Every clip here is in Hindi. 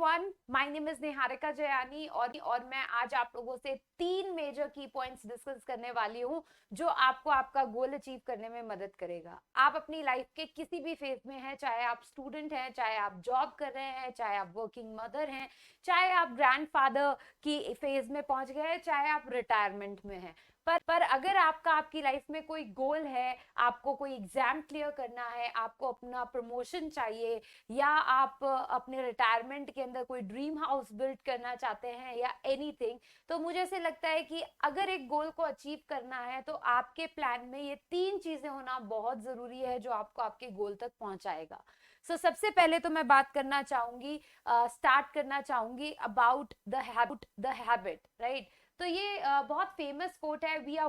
everyone, my name is Niharika जयानी और मैं आज आप लोगों से 3 मेजर की पॉइंट्स डिस्कस करने वाली हूँ जो आपको आपका गोल अचीव करने में मदद करेगा। आप अपनी लाइफ के किसी भी फेज में हैं, चाहे आप स्टूडेंट हैं, चाहे आप जॉब कर रहे हैं, चाहे आप वर्किंग मदर हैं, चाहे आप ग्रैंडफादर की फेज में पहुंच गए हैं, चाहे आप रिटायरमेंट में हैं, पर अगर आपकी लाइफ में कोई गोल है, आपको कोई एग्जाम क्लियर करना है, आपको अपना प्रमोशन चाहिए, या आप अपने रिटायरमेंट के अंदर कोई ड्रीम हाउस बिल्ड करना चाहते हैं या एनीथिंग, तो मुझे ऐसे लगता है कि अगर एक गोल को अचीव करना है तो आपके प्लान में ये 3 चीजें होना बहुत जरूरी है जो आपको आपके गोल तक पहुंचाएगा। सबसे पहले तो मैं बात करना चाहूंगी, स्टार्ट करना चाहूंगी अबाउट द हैबिट, राइट। तो ये बहुत फेमस कोट है, we are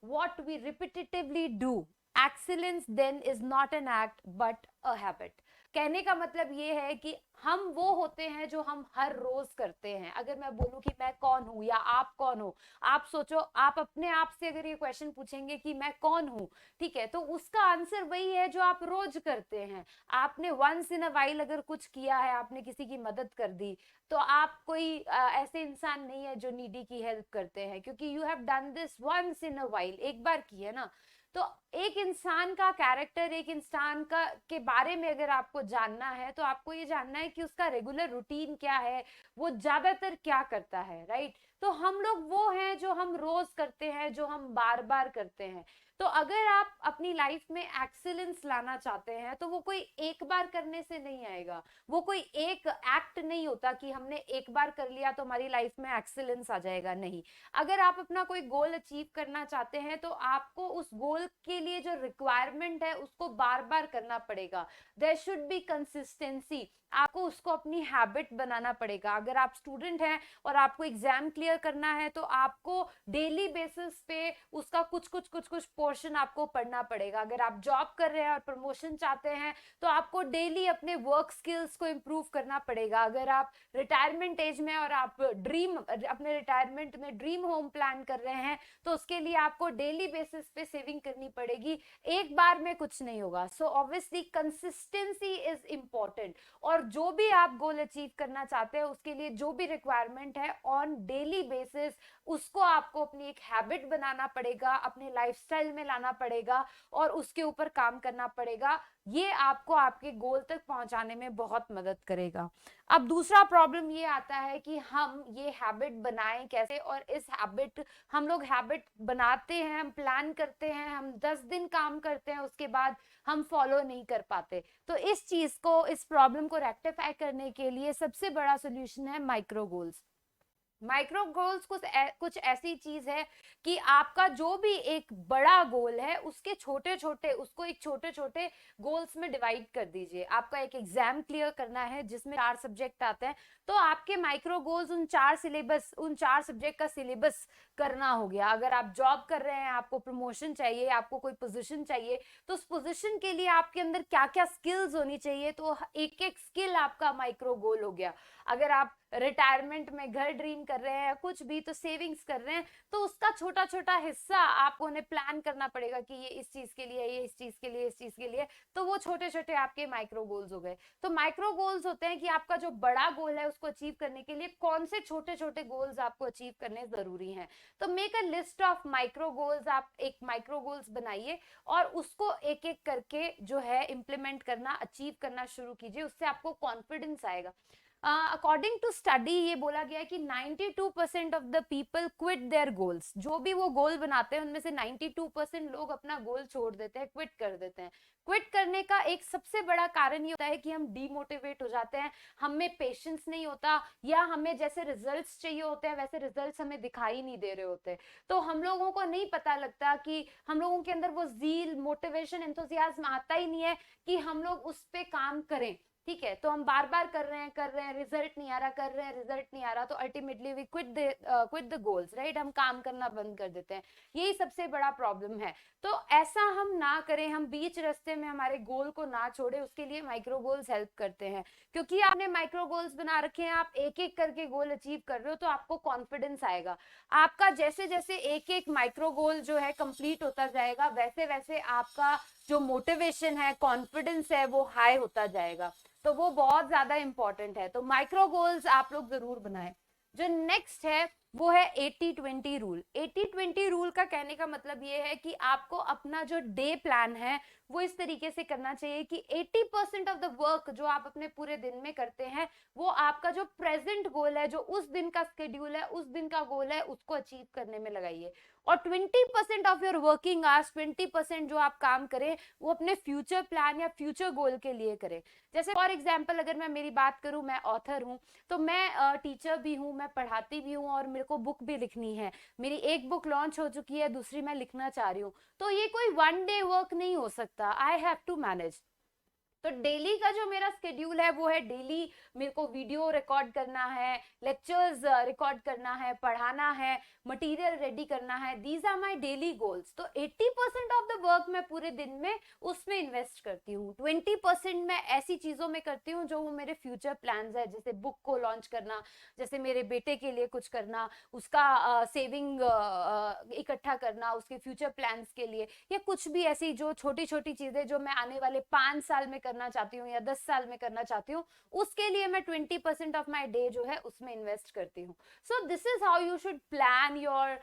what we repetitively do, excellence then is not an act but a habit. कहने का मतलब ये है कि हम वो होते हैं जो हम हर रोज करते हैं। अगर मैं बोलूं कि मैं कौन हूं या आप कौन हो, आप सोचो, आप अपने आप से अगर ये क्वेश्चन पूछेंगे कि मैं कौन हूं, ठीक है, तो उसका आंसर वही है जो आप रोज करते हैं। आपने वंस इन अ वाइल अगर कुछ किया है, आपने किसी की मदद कर दी, तो आप कोई ऐसे इंसान नहीं है जो नीडी की हेल्प करते हैं, क्योंकि you have done this once in a while, एक बार की है ना। तो एक इंसान का कैरेक्टर, एक इंसान का के बारे में अगर आपको जानना है तो आपको ये जानना है कि उसका रेगुलर रूटीन क्या है, वो ज्यादातर क्या करता है, राइट। तो हम लोग वो हैं जो हम रोज करते हैं, जो हम बार बार करते हैं। तो अगर आप अपनी लाइफ में एक्सीलेंस लाना चाहते हैं तो वो कोई एक बार करने से नहीं आएगा, वो कोई एक एक्ट नहीं होता कि हमने एक बार कर लिया तो हमारी लाइफ में एक्सीलेंस आ जाएगा, नहीं। अगर आप अपना कोई गोल अचीव करना चाहते हैं तो आपको उस गोल के लिए जो रिक्वायरमेंट है उसको बार बार करना पड़ेगा। देयर शुड बी कंसिस्टेंसी, आपको उसको अपनी हैबिट बनाना पड़ेगा। अगर आप स्टूडेंट हैं और आपको एग्जाम क्लियर करना है तो आपको डेली बेसिस पे उसका कुछ पोर्शन आपको पढ़ना पड़ेगा। अगर आप जॉब कर रहे हैं और प्रमोशन चाहते हैं तो आपको डेली अपने वर्क स्किल्स को इम्प्रूव करना पड़ेगा। अगर आप रिटायरमेंट एज में और आप अपने रिटायरमेंट में ड्रीम होम प्लान कर रहे हैं तो उसके लिए आपको डेली बेसिस पे सेविंग करनी पड़ेगी, एक बार में कुछ नहीं होगा। So obviously consistency is important, और जो भी आप गोल अचीव करना चाहते हैं उसके लिए जो भी रिक्वायरमेंट है ऑन डेली बेसिस, उसको आपको अपनी एक हैबिट बनाना पड़ेगा, अपने लाइफस्टाइल में लाना पड़ेगा और उसके ऊपर काम करना पड़ेगा। ये आपको आपके गोल तक पहुंचाने में बहुत मदद करेगा। अब दूसरा प्रॉब्लम ये आता है कि हम ये हैबिट बनाएं कैसे, और इस हैबिट, हम लोग हैबिट बनाते हैं, हम प्लान करते हैं, हम 10 दिन काम करते हैं, उसके बाद हम फॉलो नहीं कर पाते। तो इस चीज को, इस प्रॉब्लम को रेक्टिफाई करने के लिए सबसे बड़ा सोल्यूशन है माइक्रो गोल्स। माइक्रो गोल्स कुछ ऐसी चीज है कि आपका जो भी एक बड़ा गोल है उसके छोटे छोटे, उसको एक छोटे छोटे गोल्स में डिवाइड कर दीजिए। आपका एक एग्जाम क्लियर करना है जिसमें 4 सब्जेक्ट आते हैं, तो आपके माइक्रो गोल्स उन 4 सब्जेक्ट का सिलेबस करना हो गया। अगर आप जॉब कर रहे हैं, आपको प्रमोशन चाहिए, आपको कोई पोजीशन चाहिए, तो उस पोजीशन के लिए आपके अंदर क्या क्या स्किल्स होनी चाहिए, तो एक एक स्किल आपका माइक्रो गोल हो गया। अगर आप रिटायरमेंट में घर ड्रीम कर रहे हैं, कुछ भी, तो सेविंग्स कर रहे हैं, तो उसका छोटा छोटा हिस्सा आपको उन्हें प्लान करना पड़ेगा कि ये इस चीज के लिए, ये इस चीज के लिए, इस चीज के लिए, तो वो छोटे छोटे आपके माइक्रो गोल्स हो गए। तो माइक्रो गोल्स होते हैं कि आपका जो बड़ा गोल है उसको अचीव करने के लिए कौन से छोटे छोटे गोल्स आपको अचीव करने जरूरी हैं। तो make a list of micro goals, आप एक माइक्रो गोल्स बनाइए और उसको एक एक करके जो है इम्प्लीमेंट करना, अचीव करना शुरू कीजिए, उससे आपको कॉन्फिडेंस आएगा। अकॉर्डिंग टू स्टडी ये बोला गया है कि 92% of the people quit their goals. जो भी वो गोल बनाते हैं उनमें से 92% लोग अपना गोल छोड़ देते हैं, क्विट कर देते हैं। क्विट करने का एक सबसे बड़ा कारण ये होता है कि हम डीमोटिवेट हो जाते हैं, हमें पेशेंस नहीं होता, या हमें जैसे रिजल्ट्स चाहिए होते हैं वैसे रिजल्ट्स हमें दिखाई नहीं दे रहे होते। तो हम लोगों को नहीं पता लगता कि हम लोगों के अंदर वो जील, मोटिवेशन, एंथुसियाज्म आता ही नहीं है कि हम लोग उस पे काम करें। ठीक है, तो हम बार बार कर रहे हैं, रिजल्ट नहीं आ रहा, कर रहे हैं, रिजल्ट नहीं आ रहा, तो ultimately we quit the goals, right. हम काम करना बंद कर देते हैं, यही सबसे बड़ा प्रॉब्लम है। तो ऐसा हम ना करें, हम बीच रास्ते में हमारे गोल को ना छोड़े, उसके लिए माइक्रो गोल्स हेल्प करते हैं। क्योंकि आपने माइक्रो गोल्स बना रखे हैं, आप एक एक करके गोल अचीव कर रहे हो, तो आपको कॉन्फिडेंस आएगा। आपका जैसे जैसे एक एक माइक्रो गोल जो है कंप्लीट होता जाएगा, वैसे वैसे आपका जो मोटिवेशन है, कॉन्फिडेंस है, वो हाई होता जाएगा। तो वो बहुत ज्यादा इंपॉर्टेंट है। तो माइक्रो गोल्स आप लोग जरूर बनाएं। जो नेक्स्ट है वो है 80-20 रूल। 80-20 रूल का कहने का मतलब ये है कि आपको अपना जो डे प्लान है वो इस तरीके से करना चाहिए कि 80% ऑफ द वर्क जो आप अपने पूरे दिन में करते हैं वो आपका जो प्रेजेंट गोल है, जो उस दिन का स्केड्यूल है, उस दिन का गोल है, उसको अचीव करने में लगाइए। और 20% ऑफ योर वर्किंग आवर्स, 20% जो आप काम करें वो अपने फ्यूचर प्लान या फ्यूचर गोल के लिए करें। जैसे फॉर एग्जाम्पल अगर मैं मेरी बात करूं, मैं ऑथर हूं, तो मैं टीचर भी हूं, मैं पढ़ाती भी हूं और मेरे को बुक भी लिखनी है। मेरी एक बुक लॉन्च हो चुकी है, दूसरी मैं लिखना चाह रही हूँ। तो ये कोई वन डे वर्क नहीं हो सकता, आई हैव टू मैनेज। तो डेली का जो मेरा स्केड्यूल है वो है, डेली मेरे को वीडियो रिकॉर्ड करना है, लेक्चर्स रिकॉर्ड करना है, पढ़ाना है, मटेरियल रेडी करना है। These are my daily goals. तो 80% ऑफ द वर्क मैं पूरे दिन में उसमें इन्वेस्ट करती हूँ। 20% मैं ऐसी चीजों में करती हूँ जो वो मेरे फ्यूचर प्लान्स है, जैसे बुक को लॉन्च करना, जैसे मेरे बेटे के लिए कुछ करना, उसका सेविंग इकट्ठा करना उसके फ्यूचर प्लान्स के लिए, या कुछ भी ऐसी जो छोटी छोटी चीजें जो मैं आने वाले 5 साल में करना चाहती हूँ या 10 साल में करना चाहती हूँ, उसके लिए मैं 20% ऑफ माई डे जो है उसमें इन्वेस्ट करती हूँ। So this is how you should plan your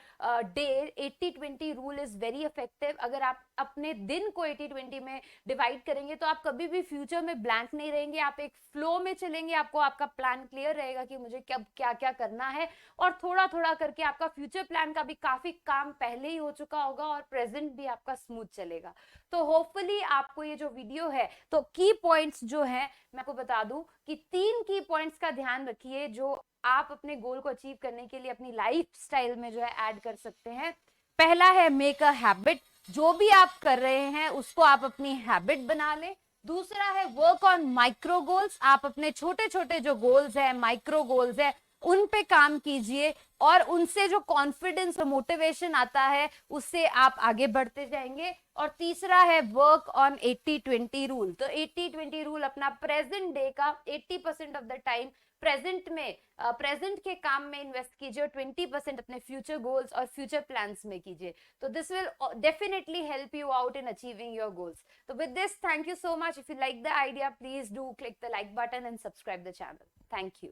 day. 80-20 rule is very effective. अगर आप अपने दिन को 80-20 में डिवाइड करेंगे तो आप कभी भी फ्यूचर में ब्लैंक नहीं रहेंगे, आप एक फ्लो में चलेंगे, आपको आपका प्लान क्लियर रहेगा कि मुझे कब क्या क्या करना है, और थोड़ा थोड़ा करके आपका फ्यूचर प्लान का भी काफी काम पहले ही हो चुका होगा और प्रेजेंट भी आपका स्मूथ चलेगा। तो होपफुली आपको ये जो वीडियो है, तो की पॉइंट्स जो है मैं आपको बता दूं कि 3 की पॉइंट्स का ध्यान रखिए जो आप अपने गोल को अचीव करने के लिए अपनी लाइफ स्टाइल में जो है ऐड कर सकते हैं। पहला है मेक अ हैबिट। जो भी आप कर रहे हैं उसको आप अपनी हैबिट बना लें। दूसरा है वर्क ऑन माइक्रो गोल्स। आप अपने छोटे छोटे जो गोल्स है, माइक्रो गोल्स है, उन पे काम कीजिए और उनसे जो कॉन्फिडेंस और मोटिवेशन आता है उससे आप आगे बढ़ते जाएंगे। और तीसरा है वर्क ऑन 80-20 रूल। तो 80-20 रूल अपना प्रेजेंट डे का 80% ऑफ द टाइम प्रेजेंट में, प्रेजेंट के काम में इन्वेस्ट कीजिए और 20% अपने फ्यूचर गोल्स और फ्यूचर प्लान्स में कीजिए। तो this will definitely help you out in achieving your goals. तो with this, thank you so much. If you like the idea, please do click the like button and subscribe the channel. Thank you.